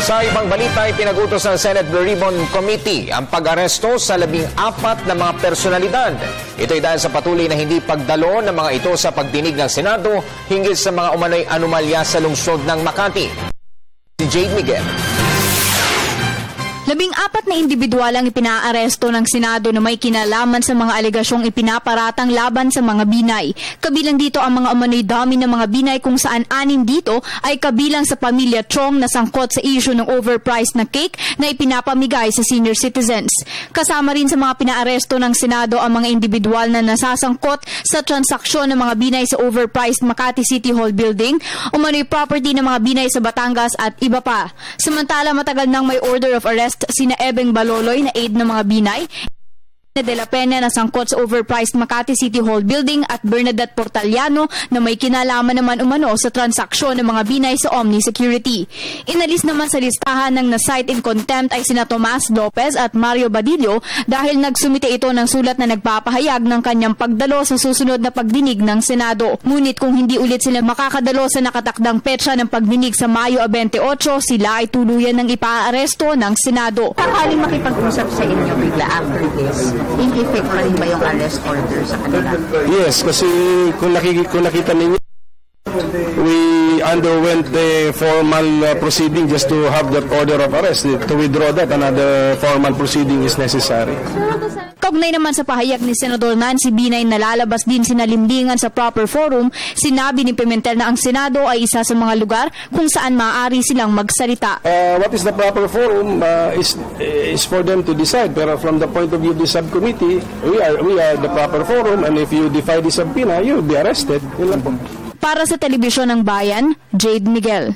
Sa ibang balita, pinag-utos ng Senate Blue Ribbon Committee ang pag-aresto sa 14 na mga personalidad. Ito'y dahil sa patuloy na hindi pagdalo ng mga ito sa pagdinig ng Senado hinggil sa mga umano'y anomalya sa lungsod ng Makati. Si Jade Miguel. 14 na individual ang ipinaaresto ng Senado na may kinalaman sa mga alegasyong ipinaparatang laban sa mga Binay. Kabilang dito ang mga umano'y dami ng mga Binay kung saan 6 dito ay kabilang sa pamilya Chong na sangkot sa issue ng overpriced na cake na ipinapamigay sa senior citizens. Kasama rin sa mga pinaaresto ng Senado ang mga individual na nasasangkot sa transaksyon ng mga Binay sa overpriced Makati City Hall building, umano'y property ng mga Binay sa Batangas at iba pa. Samantala, matagal nang may order of arrest sina Ebeng Baloloy na aide ng mga Binay, De La Peña na sangkot sa overpriced Makati City Hall building at Bernadette Portaliano na may kinalaman naman umano sa transaksyon ng mga Binay sa Omni Security. Inalis naman sa listahan ng na-cite in contempt ay sina Tomas Lopez at Mario Badillo dahil nagsumite ito ng sulat na nagpapahayag ng kanyang pagdalo sa susunod na pagdinig ng Senado. Ngunit kung hindi ulit sila makakadalo sa nakatakdang petsa ng pagdinig sa Mayo 28, sila ay tuluyan ng ipaaresto ng Senado. Sakaling makipag-usap sa inyo bigla after this, in effect pa rin ba yung arrest order sa kanila? Yes, kasi kung nakita ninyo, we underwent the formal proceeding just to have that order of arrest. To withdraw that, another formal proceeding is necessary. Kaugnay naman sa pahayag ni Senador Nancy Binay na lalabas din sinalimbingan sa proper forum, sinabi ni Pimentel na ang Senado ay isa sa mga lugar kung saan maaari silang magsalita. What is the proper forum is for them to decide. Pero from the point of view of the subcommittee, we are the proper forum, and if you defy the subpoena, you will be arrested. Para sa Telebisyon ng Bayan, Jade Miguel.